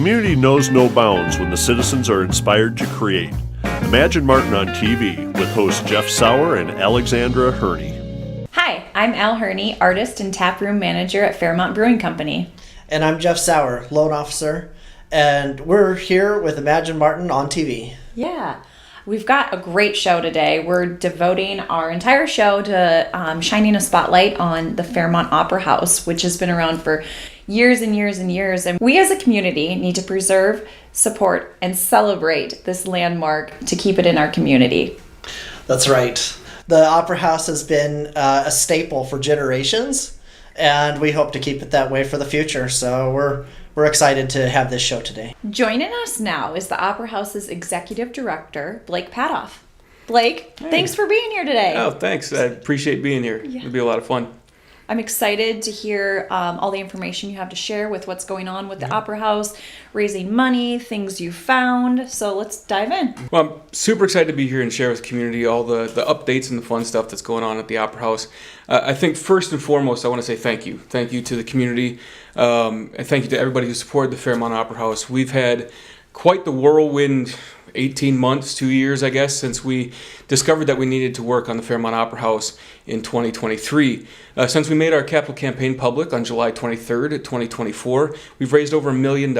community knows no bounds when the citizens are inspired to create. Imagine Martin on TV with hosts Jeff Sauer and Alexandra Herney. Hi, I'm Al Herney, artist and taproom manager at Fairmont Brewing Company. And I'm Jeff Sauer, loan officer, and we're here with Imagine Martin on TV. Yeah, we've got a great show today. We're devoting our entire show to shining a spotlight on the Fairmont Opera House, which has been around for years and years and years. And we as a community need to preserve, support, and celebrate this landmark to keep it in our community. That's right. The Opera House has been a staple for generations, and we hope to keep it that way for the future. So we're excited to have this show today. Joining us now is the Opera House's executive director, Blake Potthoff. Blake, Thanks for being here today. Oh, thanks. I appreciate being here. Yeah. It'll be a lot of fun. I'm excited to hear all the information you have to share with what's going on with the Opera House, raising money, things you found. So let's dive in. Well, I'm super excited to be here and share with the community all the updates and the fun stuff that's going on at the Opera House. I think first and foremost, I want to say thank you. Thank you to the community, and thank you to everybody who supported the Fairmont Opera House. We've had quite the whirlwind 18 months, 2 years, I guess, since we discovered that we needed to work on the Fairmont Opera House in 2023. Since we made our capital campaign public on July 23rd, 2024, we've raised over $1 million,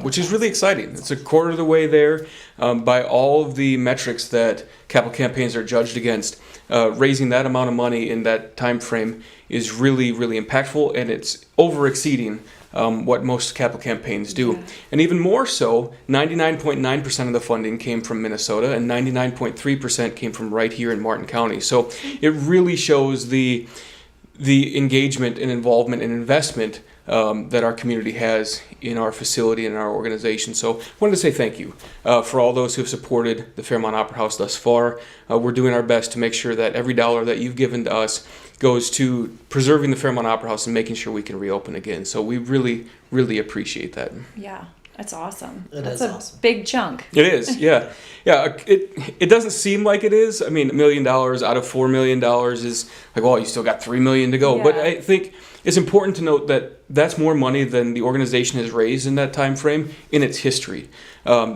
which is really exciting. It's a quarter of the way there by all of the metrics that capital campaigns are judged against. Raising that amount of money in that time frame is really, really impactful, and it's over-exceeding what most capital campaigns do. Yeah. And even more so, 99.9% of the funding came from Minnesota and 99.3% came from right here in Martin County. So it really shows the engagement and involvement and investment that our community has in our facility and our organization. So I wanted to say thank you for all those who have supported the Fairmont Opera House thus far. We're doing our best to make sure that every dollar that you've given to us goes to preserving the Fairmont Opera House and making sure we can reopen again. So we really, really appreciate that. Yeah, that's awesome. That's a big chunk. It is, yeah. Yeah, it doesn't seem like it is. I mean, $1 million out of $4 million is like, well, you still got $3 million to go. Yeah. But I think it's important to note that that's more money than the organization has raised in that time frame in its history.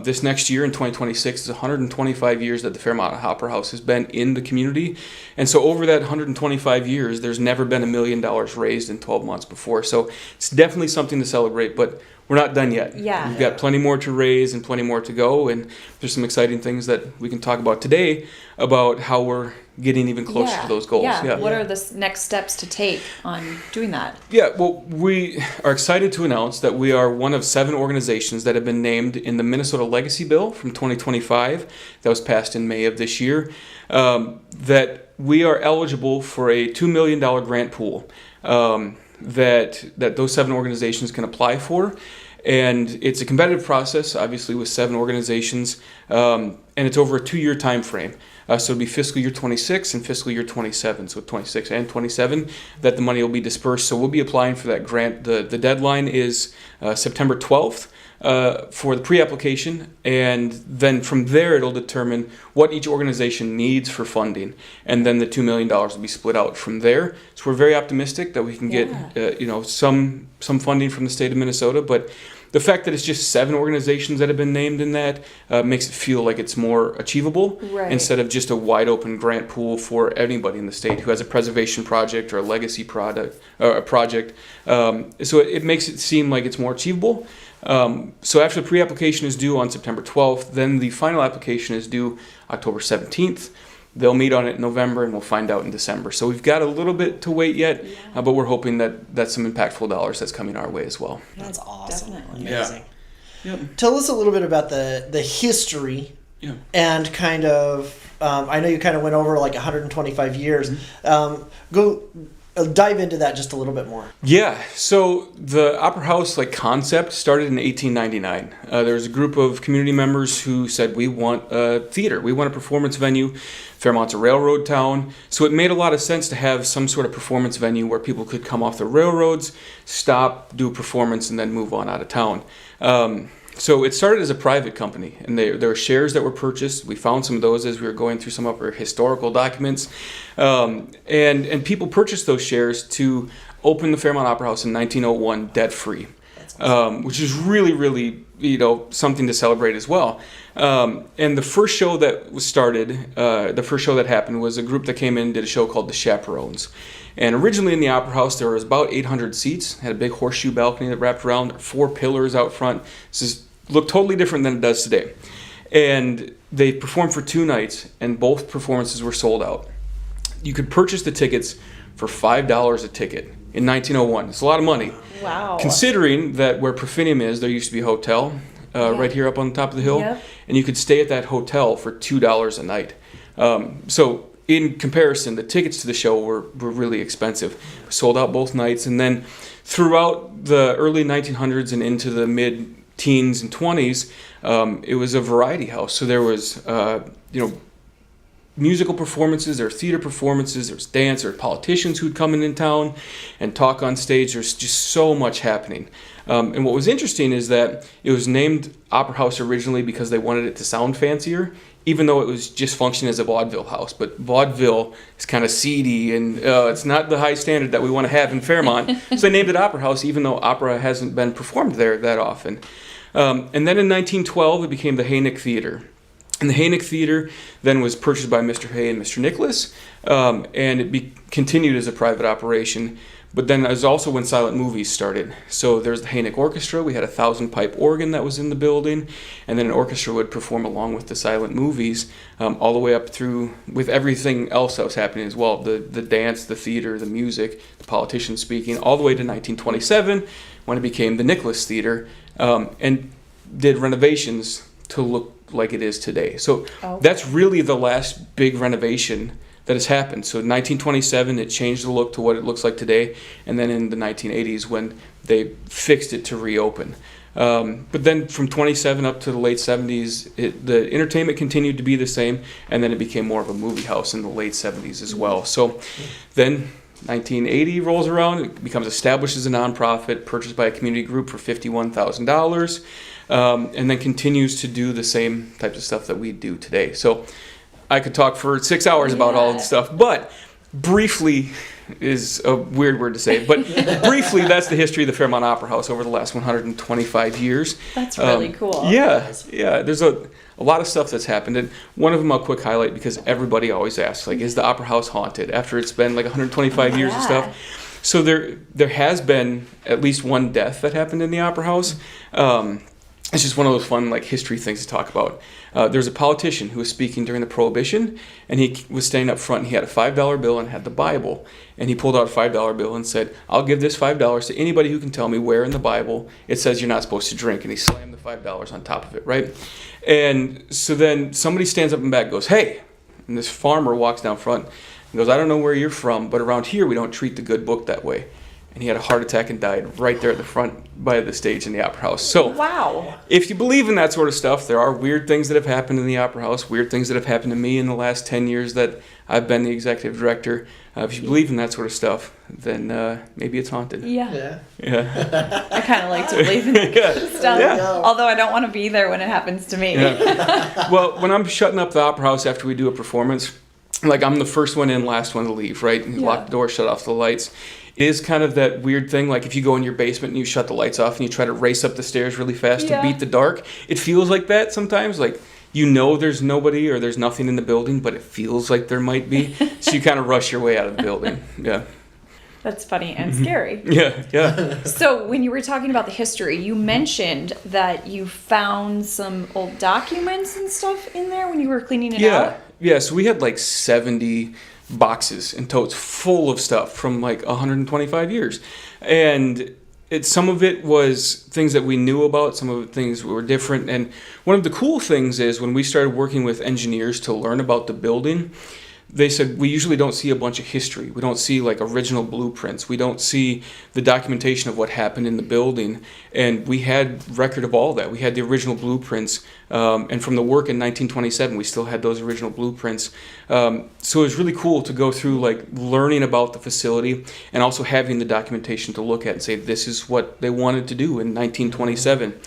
This next year in 2026 is 125 years that the Fairmont Opera House has been in the community. And so over that 125 years, there's never been $1 million raised in 12 months before. So it's definitely something to celebrate, but we're not done yet. Yeah. We've got plenty more to raise and plenty more to go. And there's some exciting things that we can talk about today about how we're getting even closer to those goals. Yeah. What are the next steps to take on doing that? Yeah, well, we are excited to announce that we are one of 7 organizations that have been named in the Minnesota Legacy Bill from 2025 that was passed in May of this year, that we are eligible for a $2 million grant pool that those 7 organizations can apply for. And it's a competitive process, obviously, with 7 organizations, and it's over a 2-year time frame. So it'll be fiscal year 26 and fiscal year 27, so 26 and 27, that the money will be dispersed. So we'll be applying for that grant. The deadline is September 12th for the pre-application, and then from there it'll determine what each organization needs for funding, and then the $2 million will be split out from there. So we're very optimistic that we can get some funding from the state of Minnesota, but the fact that it's just 7 organizations that have been named in that makes it feel like it's more achievable, instead of just a wide open grant pool for anybody in the state who has a preservation project or a legacy project. So it makes it seem like it's more achievable. So after the pre-application is due on September 12th, then the final application is due October 17th. They'll meet on it in November, and we'll find out in December. So we've got a little bit to wait yet, but we're hoping that that's some impactful dollars that's coming our way as well. That's awesome. Definitely. Amazing. Yeah. Tell us a little bit about the history and kind of, I know you kind of went over like 125 years. Go dive into that just a little bit more. Yeah, so the Opera House concept started in 1899. There was a group of community members who said, we want a theater, we want a performance venue. Fairmont's a railroad town, so it made a lot of sense to have some sort of performance venue where people could come off the railroads, stop, do a performance, and then move on out of town. So it started as a private company, and there were shares that were purchased. We found some of those as we were going through some of our historical documents. And people purchased those shares to open the Fairmont Opera House in 1901 debt-free. which is really, really, something to celebrate as well. And the first show that was started, the first show that happened was a group that came in and did a show called The Chaperones. And originally in the Opera House, there was about 800 seats, had a big horseshoe balcony that wrapped around, 4 pillars out front. This looked totally different than it does today. And they performed for 2 nights, and both performances were sold out. You could purchase the tickets for $5 a ticket in 1901. It's a lot of money. Wow. Considering that where Profinium is, there used to be a hotel right here up on the top of the hill. Yep. And you could stay at that hotel for $2 a night. So in comparison, the tickets to the show were really expensive. Sold out both nights. And then throughout the early 1900s and into the mid-teens and 20s, it was a variety house. So there was, musical performances, there were theater performances, there was dance, there were politicians who'd come in town and talk on stage. There's just so much happening. And what was interesting is that it was named Opera House originally because they wanted it to sound fancier, even though it was just functioning as a vaudeville house. But vaudeville is kind of seedy, and it's not the high standard that we want to have in Fairmont. So they named it Opera House, even though opera hasn't been performed there that often. And then in 1912, it became the Haynick Theater. And the Haynick Theater then was purchased by Mr. Hay and Mr. Nicholas, and it continued as a private operation. But then it was also when silent movies started. So there's the Haynick Orchestra. We had a 1,000-pipe organ that was in the building, and then an orchestra would perform along with the silent movies, all the way up through with everything else that was happening as well, the dance, the theater, the music, the politicians speaking, all the way to 1927 when it became the Nicholas Theater, and did renovations to look like it is today. So that's really the last big renovation that has happened. So in 1927, it changed the look to what it looks like today, and then in the 1980s when they fixed it to reopen. But then from 27 up to the late 70s, the entertainment continued to be the same, and then it became more of a movie house in the late 70s as well. So then 1980 rolls around, it becomes established as a nonprofit, purchased by a community group for $51,000, and then continues to do the same types of stuff that we do today. So I could talk for 6 hours about all this stuff, but briefly is a weird word to say, but briefly, that's the history of the Fairmont Opera House over the last 125 years. That's really cool. Yeah, there's a lot of stuff that's happened, and one of them I'll quick highlight because everybody always asks, like, is the Opera House haunted after it's been like 125 years and stuff? So there has been at least one death that happened in the Opera House. It's just one of those fun like history things to talk about. There's a politician who was speaking during the Prohibition, and he was standing up front, and he had a $5 bill and had the Bible. And he pulled out a $5 bill and said, "I'll give this $5 to anybody who can tell me where in the Bible it says you're not supposed to drink." And he slammed the $5 on top of it, right? And so then somebody stands up in back and goes, "Hey!" And this farmer walks down front and goes, "I don't know where you're from, but around here we don't treat the good book that way." And he had a heart attack and died right there at the front by the stage in the Opera House. So, wow. If you believe in that sort of stuff, there are weird things that have happened in the Opera House, weird things that have happened to me in the last 10 years that I've been the executive director. If you believe in that sort of stuff, then maybe it's haunted. Yeah. Yeah. I kind of like to believe in that kind of stuff, Yeah. although I don't want to be there when it happens to me. Yeah. Well, when I'm shutting up the Opera House after we do a performance, like I'm the first one in, last one to leave, right? And you lock the door, shut off the lights. It is kind of that weird thing, like if you go in your basement and you shut the lights off and you try to race up the stairs really fast to beat the dark. It feels like that sometimes, like there's nobody or there's nothing in the building, but it feels like there might be. So you kind of rush your way out of the building. Yeah. That's funny and scary. Yeah. So when you were talking about the history, you mentioned that you found some old documents and stuff in there when you were cleaning it out? Yeah, so we had like 70 boxes and totes full of stuff from like 125 years. And some of it was things that we knew about, some of the things were different. And one of the cool things is when we started working with engineers to learn about the building, they said we usually don't see a bunch of history. We don't see like original blueprints. We don't see the documentation of what happened in the building. And we had record of all that. We had the original blueprints. And from the work in 1927, we still had those original blueprints. So it was really cool to go through like learning about the facility and also having the documentation to look at and say, this is what they wanted to do in 1927.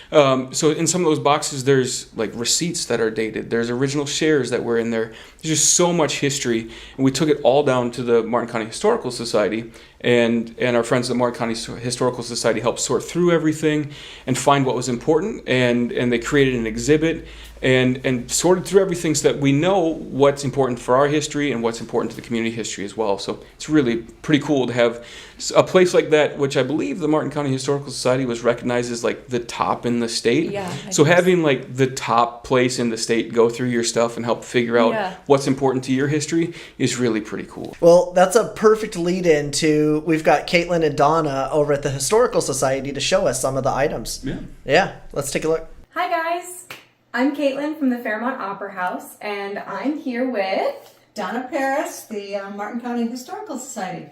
So in some of those boxes, there's like receipts that are dated. There's original shares that were in there. There's just so much history. And we took it all down to the Martin County Historical Society and our friends at the Martin County Historical Society helped sort through everything and find what was important, and they created an exhibit and sorted through everything so that we know what's important for our history and what's important to the community history as well. So it's really pretty cool to have a place like that, which I believe the Martin County Historical Society was recognized as like the top in the state. Yeah, so having like the top place in the state go through your stuff and help figure out what's important to your history is really pretty cool. Well, that's a perfect lead in to, we've got Caitlin and Donna over at the Historical Society to show us some of the items. Yeah, let's take a look. Hi guys, I'm Caitlin from the Fairmont Opera House, and I'm here with Donna Paris, the Martin County Historical Society.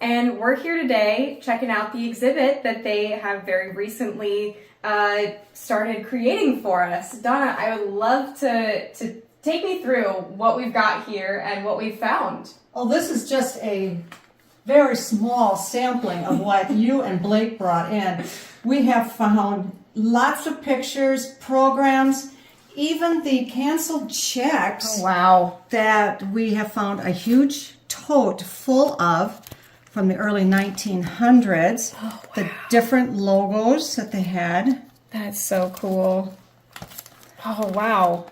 and we're here today checking out the exhibit that they have very recently started creating for us. Donna, I would love to take me through what we've got here and what we've found. Well, this is just a very small sampling of what you and Blake brought in. We have found lots of pictures, programs, even the canceled checks. Oh, wow. That we have found a huge tote full of from the early 1900s. Oh, wow. The different logos that they had. That's so cool. Oh, wow.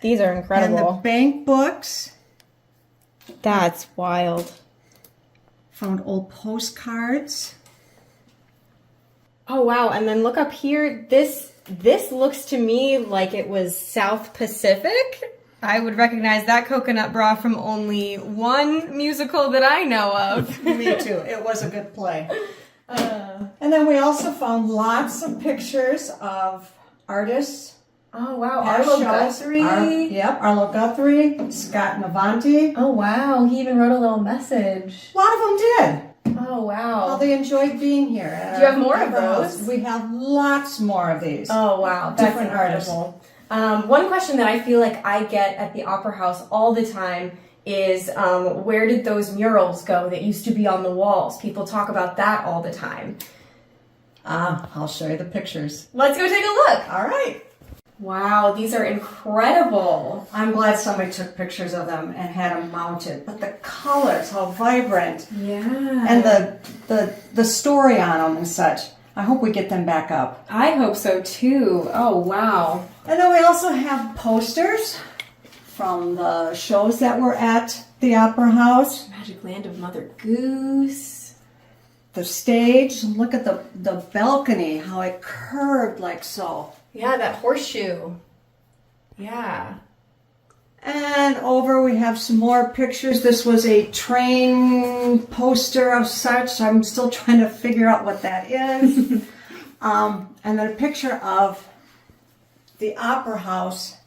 These are incredible. And the bank books. That's wild. Found old postcards. Oh, wow. And then look up here. This looks to me like it was South Pacific. I would recognize that coconut bra from only one musical that I know of. Me too. It was a good play. And then we also found lots of pictures of artists. Oh, wow. Past Arlo shows. Guthrie. Arlo Guthrie, Scott Navanti. Oh, wow. He even wrote a little message. A lot of them did. Oh, wow. How they enjoyed being here. Do you have more of those? We have lots more of these. Oh, wow. That's Different artists. incredible. One question that I feel like I get at the Opera House all the time is where did those murals go that used to be on the walls? People talk about that all the time. I'll show you the pictures. Let's go take a look. All right. Wow, these are incredible. I'm glad somebody took pictures of them and had them mounted. But the colors, how vibrant. Yeah. And the story on them and such. I hope we get them back up. I hope so too. Oh, wow. And then we also have posters from the shows that were at the Opera House. Magic Land of Mother Goose. The stage. Look at the balcony, how it curved like so. Yeah, that horseshoe. Yeah. And over we have some more pictures. This was a train poster of such. I'm still trying to figure out what that is. And then a picture of the Opera House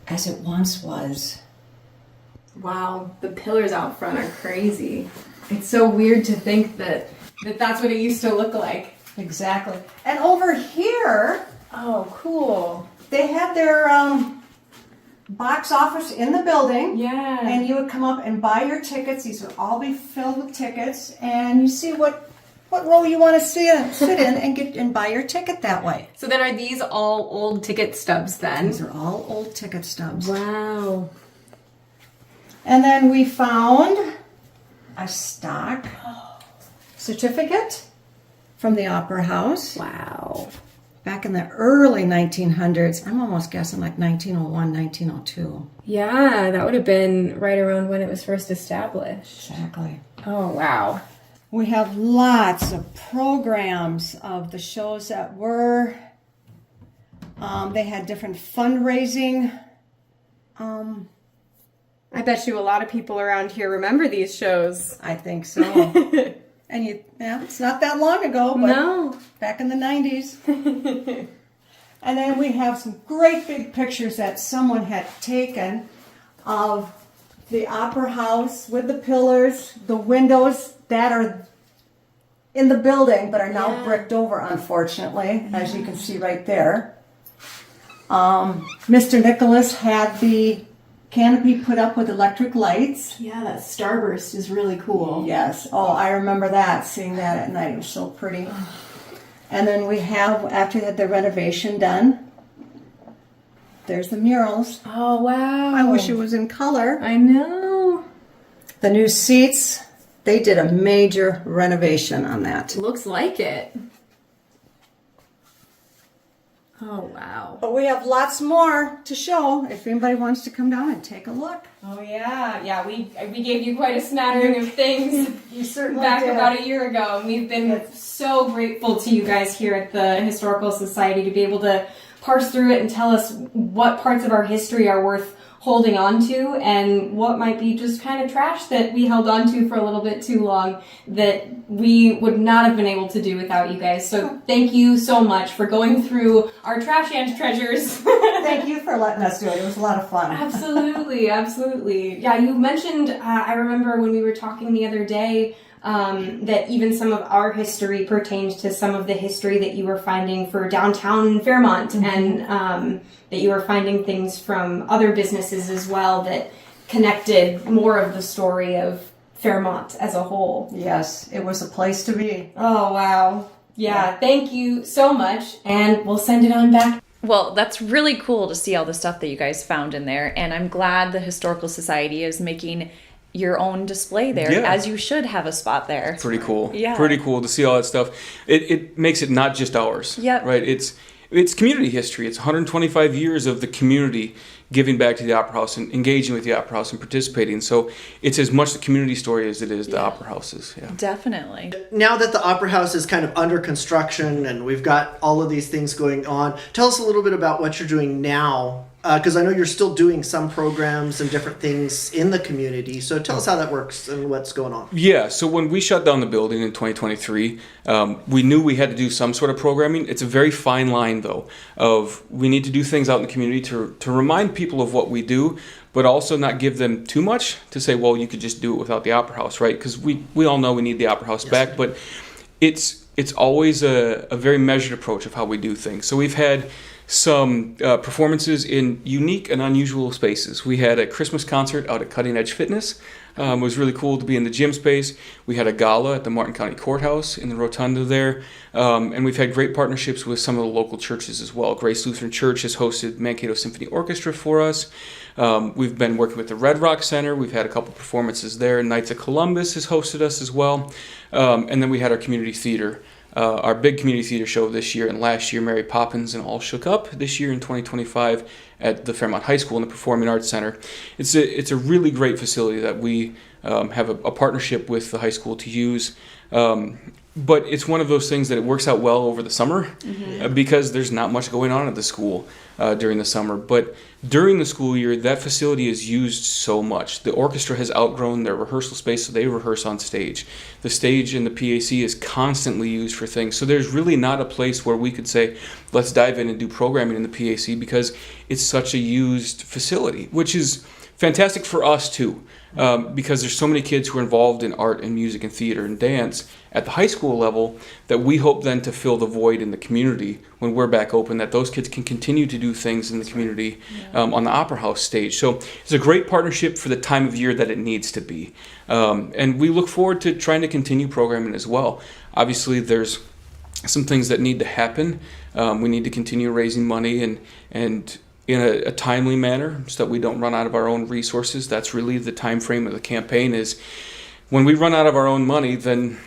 as it once was. Wow, the pillars out front are crazy. It's so weird to think that that's what it used to look like. Exactly. And over here, oh, cool. they had their box office in the building. Yeah. And you would come up and buy your tickets. These would all be filled with tickets. And you see what row you want to sit in and buy your ticket that way. So then are these all old ticket stubs then? These are all old ticket stubs. Wow. And then we found a stock certificate from the Opera House. Wow. Back in the early 1900s. I'm almost guessing like 1901, 1902. Yeah, that would have been right around when it was first established. Exactly. Oh, wow. We have lots of programs of the shows that were. They had different fundraising. I bet you a lot of people around here remember these shows. I think so. And it's not that long ago, but No. back in the 90s. And then we have some great big pictures that someone had taken of the Opera House with the pillars, the windows that are in the building but are now bricked over, unfortunately, as you can see right there. Mr. Nicholas had the canopy put up with electric lights. Yeah, that starburst is really cool. Yes. Oh, I remember that, seeing that at night. It was so pretty. And then we have, after we had the renovation done, there's the murals. Oh, wow. I wish it was in color. I know. The new seats They did a major renovation on that. Looks like it. Oh, wow. But we have lots more to show if anybody wants to come down and take a look. Oh, yeah. Yeah, we gave you quite a smattering of things You certainly back did. about a year ago. And we've been so grateful to you guys here at the Historical Society to be able to parse through it and tell us what parts of our history are worth holding on to and what might be just kind of trash that we held on to for a little bit too long that we would not have been able to do without you guys. So thank you so much for going through our trash and treasures. Thank you for letting us do it. It was a lot of fun. Absolutely, absolutely. Yeah, you mentioned, I remember when we were talking the other day, that even some of our history pertains to some of the history that you were finding for downtown Fairmont, and that you were finding things from other businesses as well that connected more of the story of Fairmont as a whole. Yes, it was a place to be. Oh, wow. Yeah, thank you so much, and we'll send it on back. Well, that's really cool to see all the stuff that you guys found in there, and I'm glad the Historical Society is making your own display there, Yeah. as you should have a spot there. Pretty cool. Yeah. Pretty cool to see all that stuff. It makes it not just ours. Yep. Right. It's community history. It's 125 years of the community giving back to the Opera House and engaging with the Opera House and participating. So it's as much the community story as it is the Opera House's. Yeah. Definitely. Now that the Opera House is kind of under construction and we've got all of these things going on, tell us a little bit about what you're doing now, because I know you're still doing some programs and different things in the community. So tell us how that works and what's going on. Yeah, so when we shut down the building in 2023, we knew we had to do some sort of programming. It's a very fine line, though, of we need to do things out in the community to remind people of what we do, but also not give them too much to say, well, you could just do it without the Opera House, right? Because we all know we need the Opera House back, but it's always a very measured approach of how we do things. So we've had some performances in unique and unusual spaces. We had a Christmas concert out at Cutting Edge Fitness. It was really cool to be in the gym space. We had a gala at the Martin County Courthouse in the rotunda there. And we've had great partnerships with some of the local churches as well. Grace Lutheran Church has hosted Mankato Symphony Orchestra for us. We've been working with the Red Rock Center. We've had a couple performances there. Knights of Columbus has hosted us as well. And then we had our community theater. Our big community theater show this year, and last year Mary Poppins and All Shook Up this year in 2025 at the Fairmont High School in the Performing Arts Center. It's a really great facility that we have a partnership with the high school to use. But it's one of those things that it works out well over the summer because there's not much going on at the school during the summer. But during the school year, that facility is used so much. The orchestra has outgrown their rehearsal space, so they rehearse on stage. The stage in the PAC is constantly used for things. So there's really not a place where we could say, let's dive in and do programming in the PAC because it's such a used facility, which is fantastic for us too. Because there's so many kids who are involved in art and music and theater and dance at the high school level that we hope then to fill the void in the community when we're back open, that those kids can continue to do things in the community on the Opera House stage. So it's a great partnership for the time of year that it needs to be. And we look forward to trying to continue programming as well. Obviously, there's some things that need to happen. We need to continue raising money and in a timely manner so that we don't run out of our own resources. That's really the time frame of the campaign is when we run out of our own money, then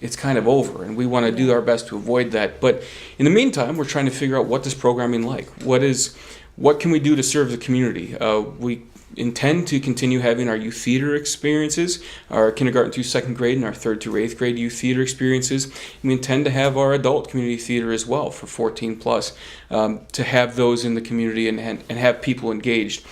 it's kind of over, and we want to do our best to avoid that. But in the meantime, we're trying to figure out what does programming like? What can we do to serve the community? We intend to continue having our youth theater experiences, our kindergarten through second grade and our third through eighth grade youth theater experiences. We intend to have our adult community theater as well for 14 plus, to have those in the community and have people engaged.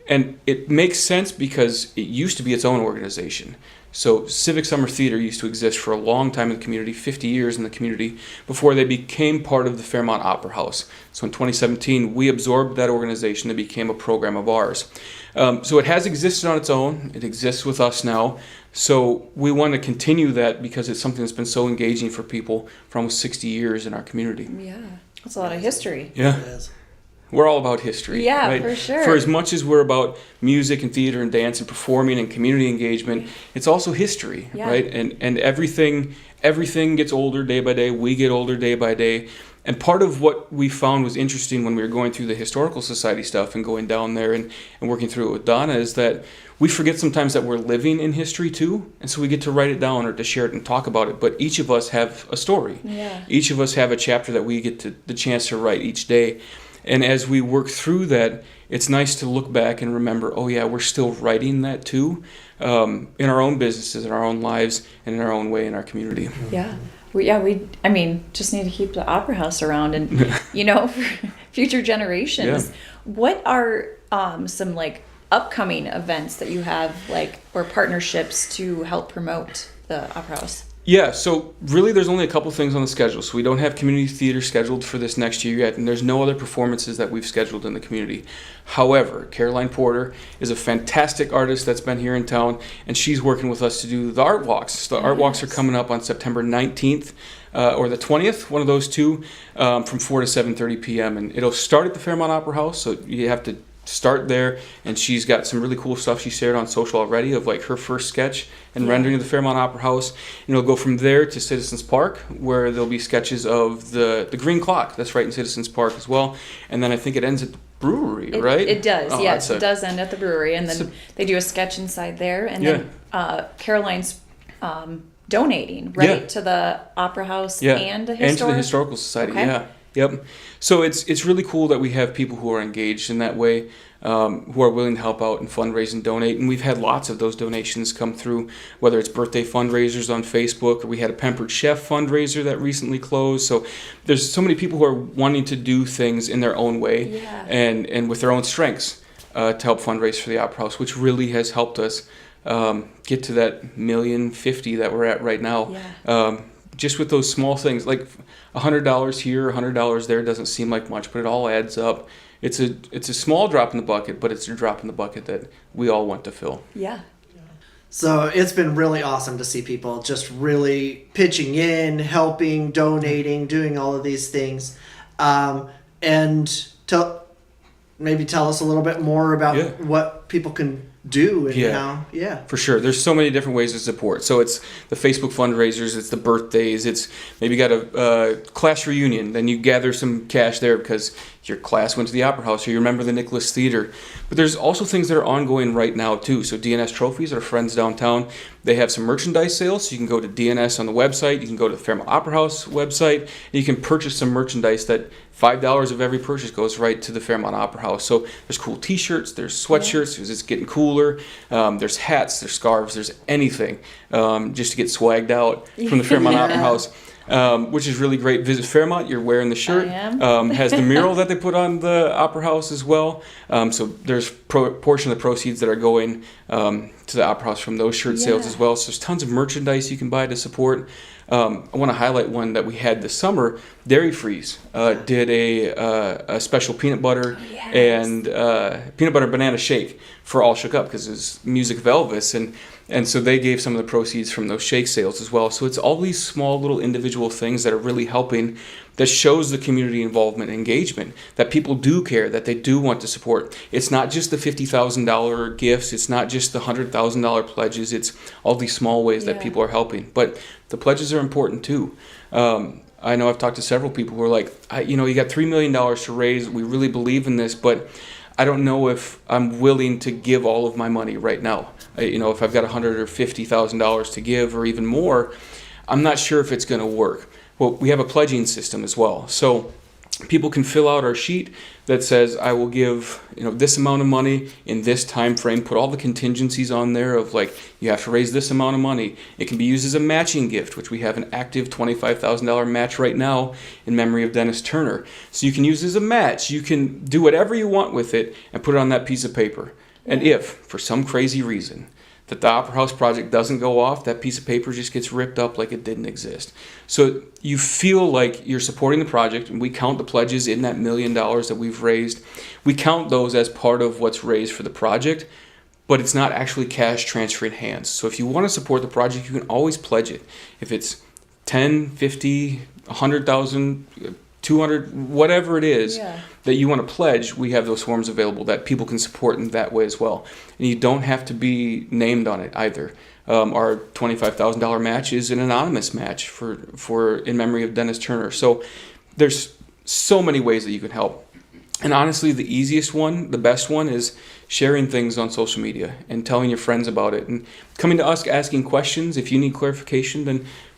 And it makes sense because it used to be its own organization. So Civic Summer Theater used to exist for a long time in the community, 50 years in the community, before they became part of the Fairmont Opera House. So in 2017, we absorbed that organization and became a program of ours. So it has existed on its own. It exists with us now. So we want to continue that because it's something that's been so engaging for people for almost 60 years in our community. Yeah. That's a lot of history. Yeah. It is. We're all about history. Yeah, right? for sure. For as much as we're about music and theater and dance and performing and community engagement, it's also history, Yeah. right? And everything gets older day by day. We get older day by day. And part of what we found was interesting when we were going through the Historical Society stuff and going down there and working through it with Donna is that we forget sometimes that we're living in history too. And so we get to write it down or to share it and talk about it. But each of us have a story. Yeah. Each of us have a chapter that we get the chance to write each day. And as we work through that, it's nice to look back and remember, oh yeah, we're still writing that too, in our own businesses, in our own lives, and in our own way in our community. Yeah. We just need to keep the Opera House around and, for future generations. Yeah. What are some like upcoming events that you have or partnerships to help promote the Opera House? Yeah, so really there's only a couple things on the schedule. So we don't have community theater scheduled for this next year yet, and there's no other performances that we've scheduled in the community. However, Caroline Porter is a fantastic artist that's been here in town, and she's working with us to do the art walks. The art walks are coming up on September 19th or the 20th, one of those two, from 4 to 7:30 p.m. And it'll start at the Fairmont Opera House, so you have to start there, and she's got some really cool stuff she shared on social already of her first sketch and rendering of the Fairmont Opera House. And it'll go from there to Citizens Park, where there'll be sketches of the Green Clock that's right in Citizens Park as well. And then I think it ends at the brewery, right? It does, yes. It does end at the brewery, and then they do a sketch inside there, and then Caroline's donating to the Opera House and the Historical Society. Okay. Yep. So it's really cool that we have people who are engaged in that way, who are willing to help out and fundraise and donate. And we've had lots of those donations come through, whether it's birthday fundraisers on Facebook, or we had a Pampered Chef fundraiser that recently closed. So there's so many people who are wanting to do things in their own way and with their own strengths to help fundraise for the Opera House, which really has helped us get to that $1,050,000 that we're at right now. Yeah. Just with those small things, like $100 here, $100 there doesn't seem like much, but it all adds up. It's a small drop in the bucket, but it's a drop in the bucket that we all want to fill. Yeah. So it's been really awesome to see people just really pitching in, helping, donating, doing all of these things. And maybe tell us a little bit more about what people can do and how. For sure. There's so many different ways to support. So it's the Facebook fundraisers, it's the birthdays, it's maybe you got a class reunion, then you gather some cash there because your class went to the Opera House or you remember the Nicholas Theater. But there's also things that are ongoing right now too. So DNS Trophies, our friends downtown, they have some merchandise sales. So you can go to DNS on the website, you can go to the Fairmont Opera House website, and you can purchase some merchandise that $5 of every purchase goes right to the Fairmont Opera House. So there's cool t-shirts, there's sweatshirts, because it's getting cooler, there's hats, there's scarves, there's anything just to get swagged out from the Fairmont Opera House. Which is really great. Visit Fairmont, you're wearing the shirt. I am. Has the mural that they put on the Opera House as well. So there's portion of the proceeds that are going to the Opera House from those shirt sales as well. So there's tons of merchandise you can buy to support. I want to highlight one that we had this summer. Dairy Freeze did a special peanut butter and peanut butter banana shake for All Shook Up because it's music of Elvis, and so they gave some of the proceeds from those shake sales as well. So it's all these small little individual things that are really helping, that shows the community involvement and engagement, that people do care, that they do want to support. It's not just the $50,000 gifts, it's not just the $100,000 pledges, it's all these small ways that people are helping. But the pledges are important too. I know I've talked to several people who are like, you got $3 million to raise, we really believe in this, but I don't know if I'm willing to give all of my money right now. If I've got $100,000 or $50,000 to give or even more, I'm not sure if it's going to work. Well, we have a pledging system as well. So people can fill out our sheet that says, I will give this amount of money in this time frame, put all the contingencies on there of you have to raise this amount of money. It can be used as a matching gift, which we have an active $25,000 match right now in memory of Dennis Turner. So you can use it as a match. You can do whatever you want with it and put it on that piece of paper. And if, for some crazy reason, that the Opera House project doesn't go off, that piece of paper just gets ripped up like it didn't exist. So you feel like you're supporting the project, and we count the pledges in that $1 million that we've raised. We count those as part of what's raised for the project, but it's not actually cash transferring hands. So if you want to support the project, you can always pledge it. If it's 10, 50, 100,000, 200, whatever it is that you want to pledge, we have those forms available that people can support in that way as well. And you don't have to be named on it either. Our $25,000 match is an anonymous match for in memory of Dennis Turner. So there's so many ways that you can help. And honestly, the easiest one, the best one, is sharing things on social media and telling your friends about it and coming to us asking questions. If you need clarification,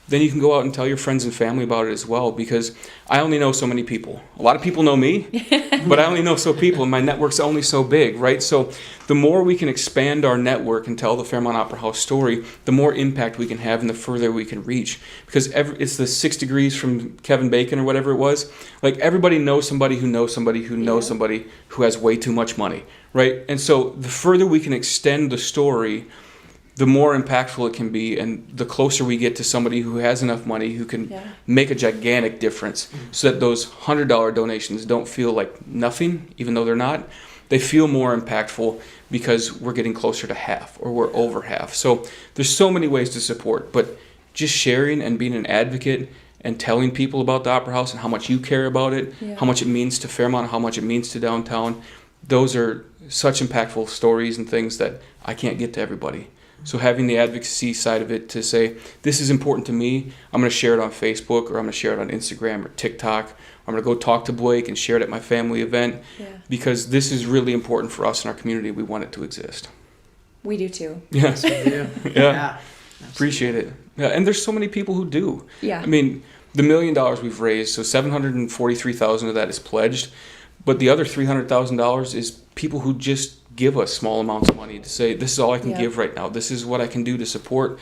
then you can go out and tell your friends and family about it as well, because I only know so many people. A lot of people know me, but I only know so people, and my network's only so big, right? So the more we can expand our network and tell the Fairmont Opera House story, the more impact we can have and the further we can reach. Because it's the 6 degrees from Kevin Bacon or whatever it was. Like, everybody knows somebody who knows somebody who knows somebody who has way too much money, right? And so the further we can extend the story, the more impactful it can be, and the closer we get to somebody who has enough money who can make a gigantic difference, so that those $100 donations don't feel like nothing, even though they're not. They feel more impactful because we're getting closer to half, or we're over half. So there's so many ways to support, but just sharing and being an advocate and telling people about the Opera House and how much you care about it, how much it means to Fairmont, how much it means to downtown, those are such impactful stories and things that I can't get to everybody. So having the advocacy side of it to say, this is important to me, I'm going to share it on Facebook, or I'm going to share it on Instagram or TikTok. I'm going to go talk to Blake and share it at my family event, because this is really important for us in our community. We want it to exist. We do too. Yes, We do. yeah. Appreciate it. Yeah, and there's so many people who do. Yeah. I mean, the $1 million we've raised, so $743,000 of that is pledged, but the other $300,000 is people who just give us small amounts of money to say, this is all I can give right now. This is what I can do to support.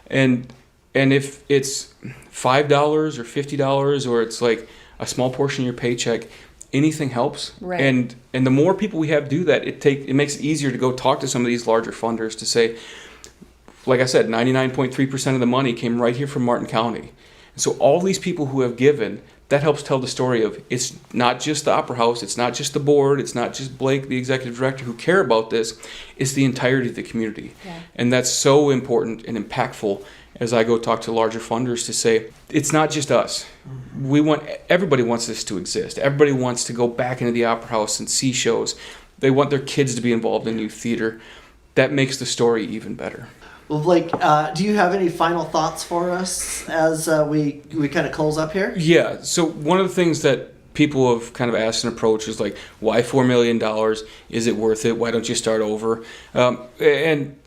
And if it's $5 or $50, or it's like a small portion of your paycheck, anything helps. Right. And the more people we have do that, it makes it easier to go talk to some of these larger funders to say, like I said, 99.3% of the money came right here from Martin County. And so all these people who have given, that helps tell the story of, it's not just the Opera House, it's not just the board, it's not just Blake, the executive director, who care about this, it's the entirety of the community. And that's so important and impactful as I go talk to larger funders to say, it's not just us. Everybody wants this to exist. Everybody wants to go back into the Opera House and see shows. They want their kids to be involved in youth theater. That makes the story even better. Well, Blake, do you have any final thoughts for us as we kind of close up here? Yeah, so one of the things that people have kind of asked and approached is like, why $4 million? Is it worth it? Why don't you start over? And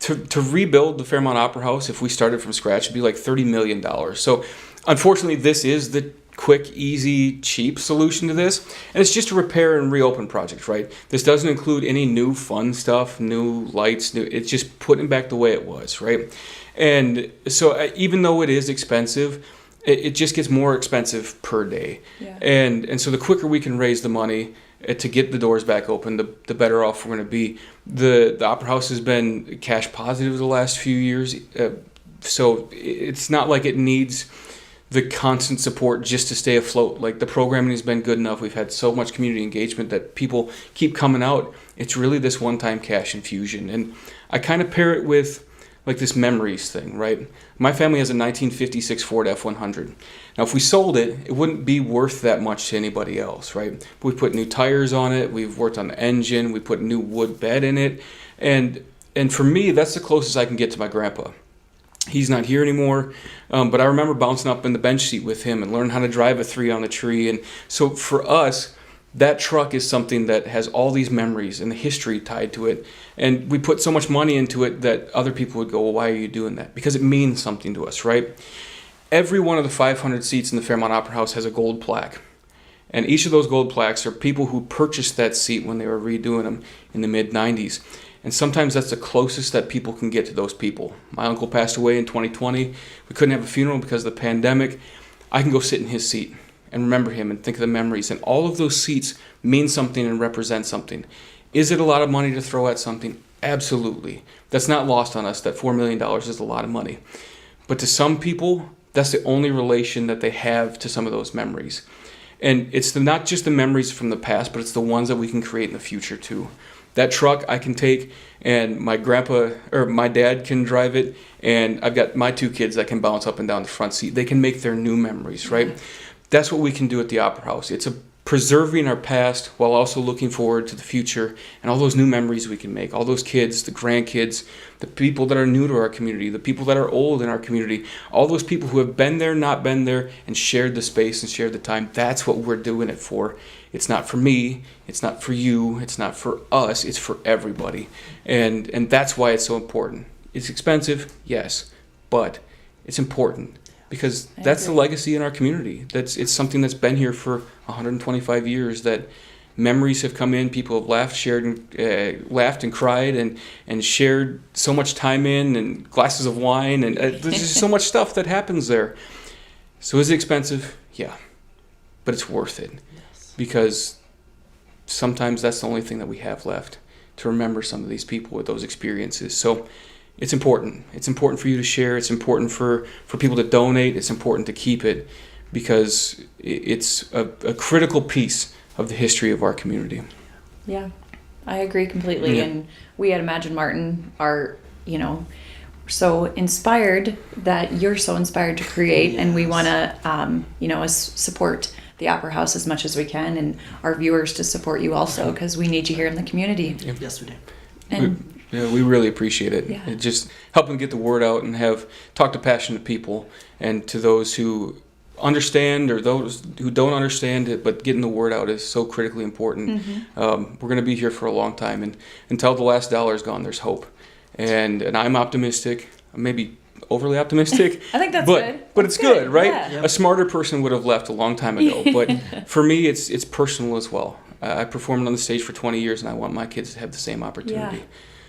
to rebuild the Fairmont Opera House, if we started from scratch, it'd be like $30 million. So unfortunately, this is the quick, easy, cheap solution to this. And it's just a repair and reopen project, right? This doesn't include any new fun stuff, new lights, it's just putting back the way it was, right? And so even though it is expensive, it just gets more expensive per day. And so the quicker we can raise the money to get the doors back open, the better off we're going to be. The Opera House has been cash positive the last few years, so it's not like it needs the constant support just to stay afloat. Like, the programming has been good enough. We've had so much community engagement that people keep coming out. It's really this one-time cash infusion. And I kind of pair it with like this memories thing, right? My family has a 1956 Ford F-100. Now, if we sold it, it wouldn't be worth that much to anybody else, right? We put new tires on it. We've worked on the engine. We put new wood bed in it. And for me, that's the closest I can get to my grandpa. He's not here anymore, but I remember bouncing up in the bench seat with him and learning how to drive a 3 on a tree. And so for us, that truck is something that has all these memories and the history tied to it. And we put so much money into it that other people would go, well, why are you doing that? Because it means something to us, right? Every one of the 500 seats in the Fairmont Opera House has a gold plaque. And each of those gold plaques are people who purchased that seat when they were redoing them in the mid-90s. And sometimes that's the closest that people can get to those people. My uncle passed away in 2020. We couldn't have a funeral because of the pandemic. I can go sit in his seat and remember him and think of the memories. And all of those seats mean something and represent something. Is it a lot of money to throw at something? Absolutely. That's not lost on us. That $4 million is a lot of money. But to some people, that's the only relation that they have to some of those memories. And it's not just the memories from the past, but it's the ones that we can create in the future too. That truck I can take, and my dad can drive it, and I've got my 2 kids that can bounce up and down the front seat. They can make their new memories, right? That's what we can do at the Opera House. It's a preserving our past while also looking forward to the future and all those new memories we can make, all those kids, the grandkids, the people that are new to our community, the people that are old in our community, all those people who have been there, not been there, and shared the space and shared the time. That's what we're doing it for. It's not for me, it's not for you, it's not for us, it's for everybody. And that's why it's so important. It's expensive, yes, but it's important. Because that's the legacy in our community. It's something that's been here for 125 years. That memories have come in. People have laughed and cried and shared so much time in, and glasses of wine, and there's just so much stuff that happens there. So is it expensive? Yeah, but it's worth it, because sometimes that's the only thing that we have left to remember some of these people with those experiences. So it's important. It's important for you to share. It's important for people to donate. It's important to keep it, because it's a critical piece of the history of our community. Yeah, I agree completely. Yeah. And we at Imagine Martin are, so inspired that you're so inspired to create, and we want to, support the Opera House as much as we can, and our viewers to support you also, because we need you here in the community. Yes, we do. And we really appreciate it. Yeah. It just helping get the word out and talk to passionate people, and to those who understand or those who don't understand it, but getting the word out is so critically important. We're going to be here for a long time, and until the last dollar is gone, there's hope. And I'm optimistic, maybe overly optimistic. I think that's but, good. But it's good, right? Yeah. Yep. A smarter person would have left a long time ago. But for me, it's personal as well. I performed on the stage for 20 years, and I want my kids to have the same opportunity. Yeah.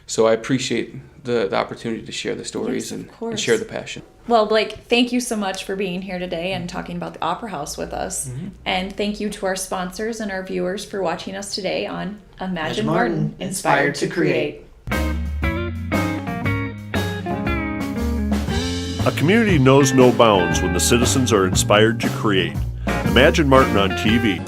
So I appreciate the opportunity to share the stories Yes, of and course. share the passion. Well, Blake, thank you so much for being here today and talking about the Opera House with us. And thank you to our sponsors and our viewers for watching us today on Imagine Martin, Inspired to Create. A community knows no bounds when the citizens are inspired to create. Imagine Martin on TV.